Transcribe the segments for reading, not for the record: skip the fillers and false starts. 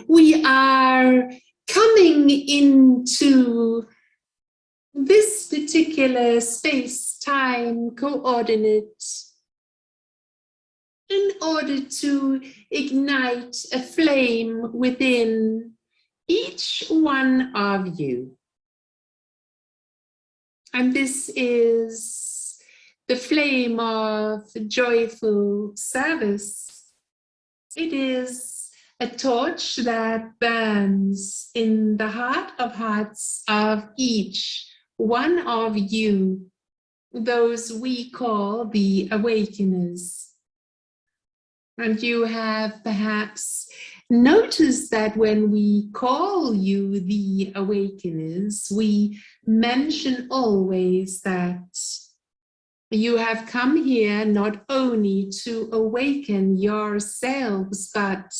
We are coming into this particular space-time coordinate in order to ignite a flame within each one of you. And this is the flame of joyful service. It is a torch that burns in the heart of hearts of each one of you, those we call the awakeners. And you have perhaps noticed that when we call you the awakeners, we mention always that you have come here not only to awaken yourselves, but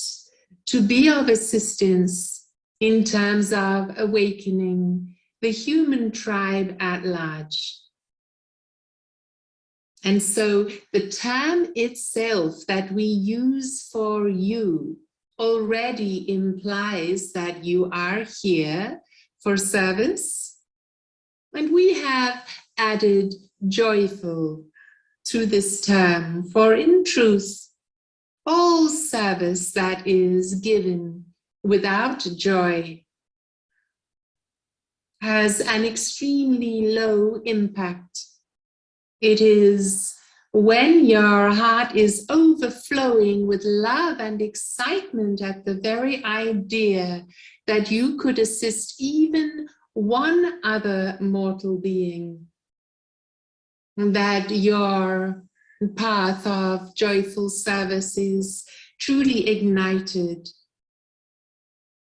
to be of assistance in terms of awakening the human tribe at large. And so the term itself that we use for you already implies that you are here for service. And we have added joyful to this term, for in truth, all service that is given without joy has an extremely low impact. It is when your heart is overflowing with love and excitement at the very idea that you could assist even one other mortal being, that your path of joyful service is truly ignited.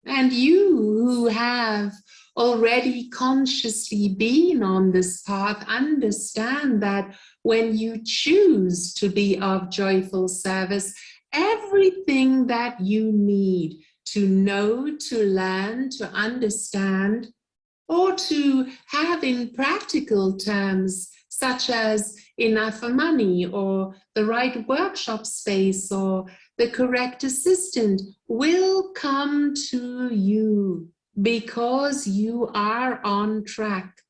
And you who have already consciously been on this path understand that when you choose to be of joyful service, everything that you need to know, to learn, to understand, or to have in practical terms, such as enough money or the right workshop space or the correct assistant, will come to you because you are on track.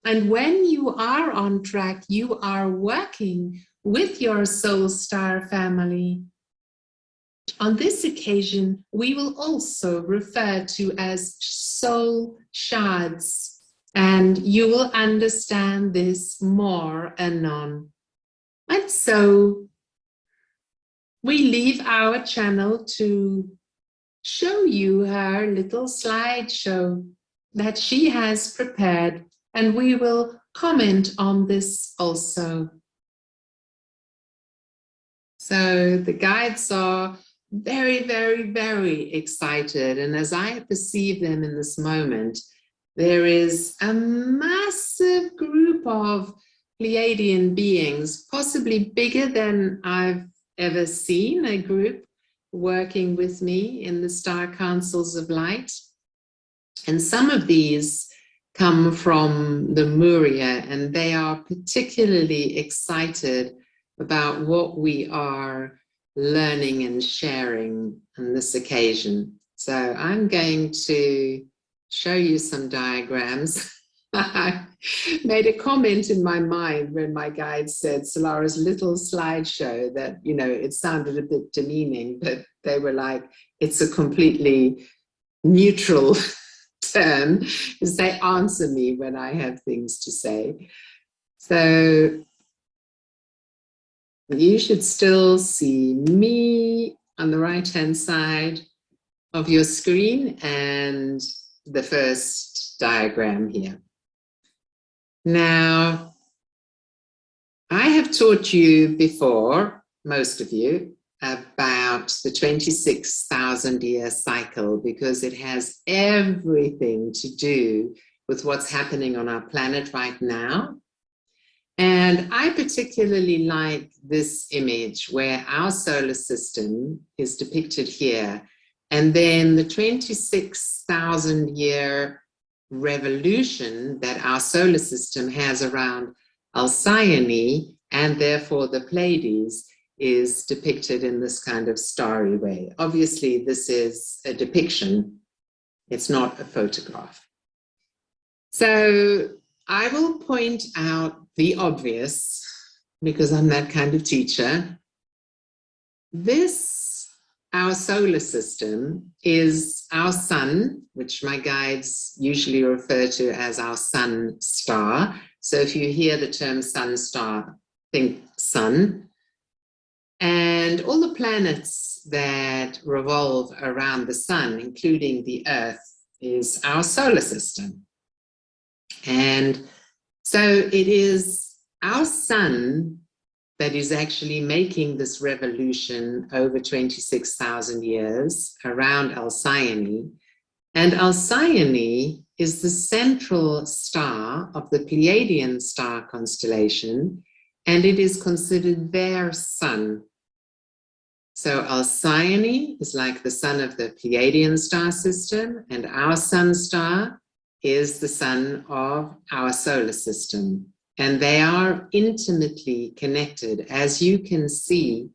And when you are on track, you are working with your soul star family. On this occasion, we will also refer to as Soul-Shards, and you will understand this more anon. And so we leave our channel to show you her little slideshow that she has prepared, and we will comment on this also. So the guides are very, very, very excited, and as I perceive them in this moment, there is a massive group of Pleiadian beings, possibly bigger than I've ever seen a group working with me in the Star Councils of Light. And some of these come from the Lemuria, and they are particularly excited about what we are learning and sharing on this occasion. So I'm going to show you some diagrams. I made a comment in my mind when my guide said Solara's little slideshow that, you know, it sounded a bit demeaning, but they were like, it's a completely neutral term, because they answer me when I have things to say. So you should still see me on the right-hand side of your screen and the first diagram here. Now, I have taught you before, most of you, about the 26,000-year cycle, because it has everything to do with what's happening on our planet right now. And I particularly like this image where our solar system is depicted here, and then the 26,000-year revolution that our solar system has around Alcyone and therefore the Pleiades is depicted in this kind of starry way. Obviously, this is a depiction. It's not a photograph. So I will point out the obvious, because I'm that kind of teacher. This, our solar system, is our sun, which my guides usually refer to as our sun star. So if you hear the term sun star, think sun. And all the planets that revolve around the sun, including the Earth, is our solar system. And so it is our sun that is actually making this revolution over 26,000 years around Alcyone. And Alcyone is the central star of the Pleiadian star constellation, and it is considered their sun. So Alcyone is like the sun of the Pleiadian star system, and our sun star is the sun of our solar system. And they are intimately connected, as you can see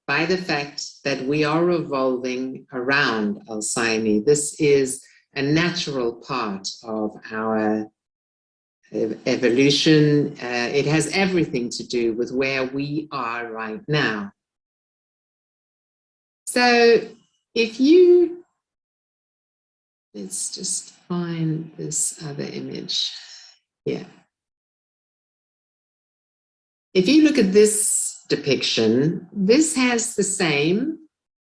by the fact that we are revolving around Alcyone. This is a natural part of our evolution. It has everything to do with where we are right now. So if you, let's just find this other image. Yeah. If you look at this depiction, this has the same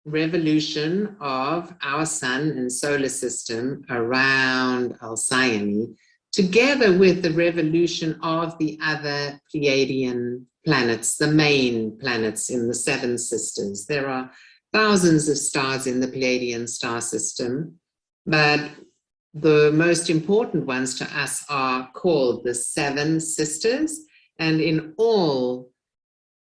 revolution of our sun and solar system around Alcyone, together with the revolution of the other Pleiadian planets, the main planets in the Seven Sisters. There are thousands of stars in the Pleiadian star system, but the most important ones to us are called the Seven Sisters. And in all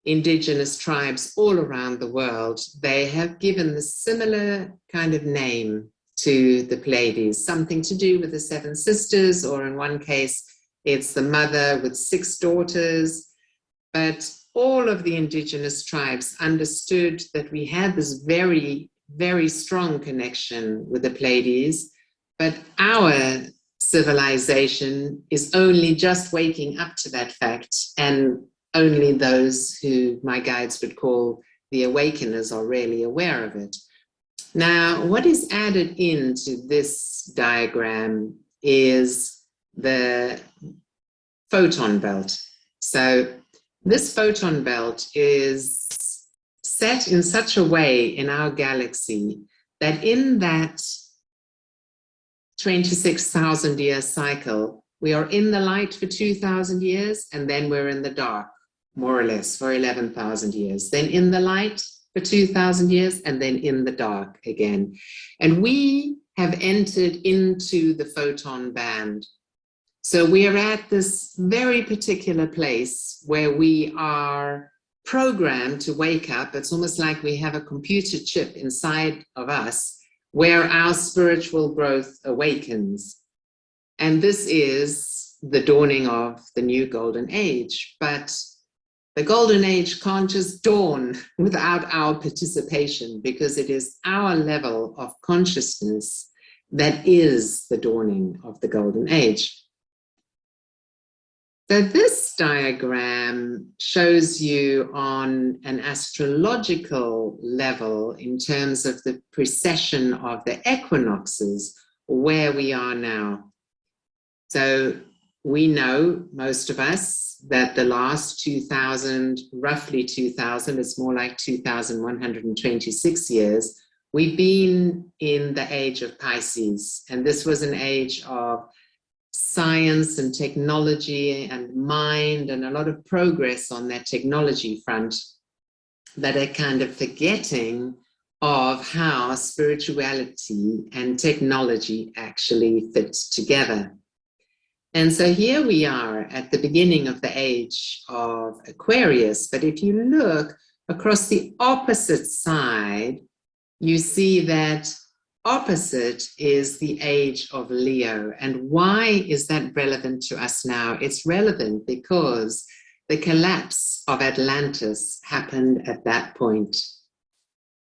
indigenous tribes all around the world, they have given the similar kind of name to the Pleiades, something to do with the Seven Sisters, or in one case, it's the mother with 6 daughters. But all of the indigenous tribes understood that we had this very, very strong connection with the Pleiades, but our civilization is only just waking up to that fact, and only those who my guides would call the awakeners are really aware of it. Now, what is added into this diagram is the photon belt. So this photon belt is set in such a way in our galaxy that in that 26,000 year cycle, we are in the light for 2,000 years, and then we're in the dark, more or less, for 11,000 years. Then in the light for 2,000 years, and then in the dark again. And we have entered into the photon band. So we are at this very particular place where we are programmed to wake up. It's almost like we have a computer chip inside of us where our spiritual growth awakens. And this is the dawning of the new golden age. But the golden age can't just dawn without our participation, because it is our level of consciousness that is the dawning of the golden age. So this diagram shows you on an astrological level, in terms of the precession of the equinoxes, where we are now. So we know, most of us, that the last 2,000, roughly 2,000, it's more like 2,126 years, we've been in the age of Pisces. And this was an age of science and technology and mind, and a lot of progress on that technology front, that are kind of forgetting of how spirituality and technology actually fit together. And so here we are at the beginning of the age of Aquarius. But if you look across the opposite side, you see that opposite is the age of Leo. And why is that relevant to us now? It's relevant because the collapse of Atlantis happened at that point.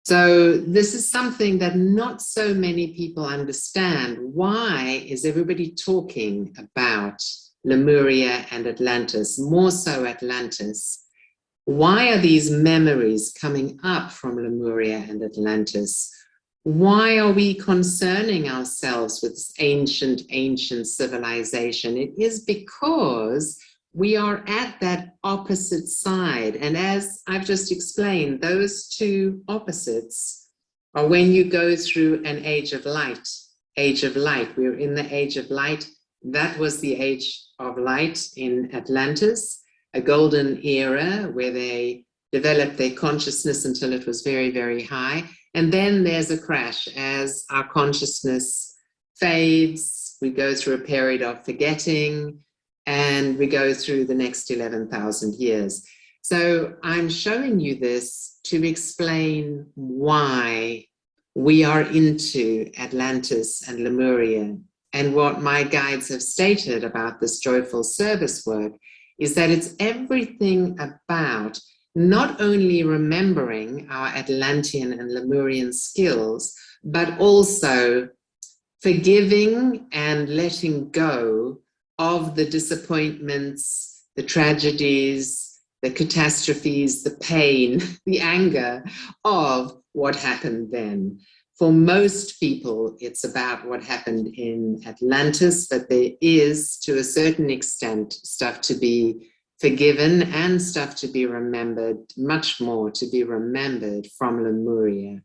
So this is something that not so many people understand. Why is everybody talking about Lemuria and Atlantis, more so Atlantis? Why are these memories coming up from Lemuria and Atlantis? Why are we concerning ourselves with this ancient civilization? It is because we are at that opposite side. And as I've just explained, those two opposites are when you go through an age of light. Age of light. We're in the age of light. That was the age of light in Atlantis, a golden era where they developed their consciousness until it was very, very high. And then there's a crash as our consciousness fades. We go through a period of forgetting, and we go through the next 11,000 years. So I'm showing you this to explain why we are into Atlantis and Lemuria. And what my guides have stated about this joyful service work is that it's everything about not only remembering our Atlantean and Lemurian skills, but also forgiving and letting go of the disappointments, the tragedies, the catastrophes, the pain, the anger of what happened then. For most people, it's about what happened in Atlantis, but there is, to a certain extent, stuff to be forgiven and stuff to be remembered, much more to be remembered from Lemuria.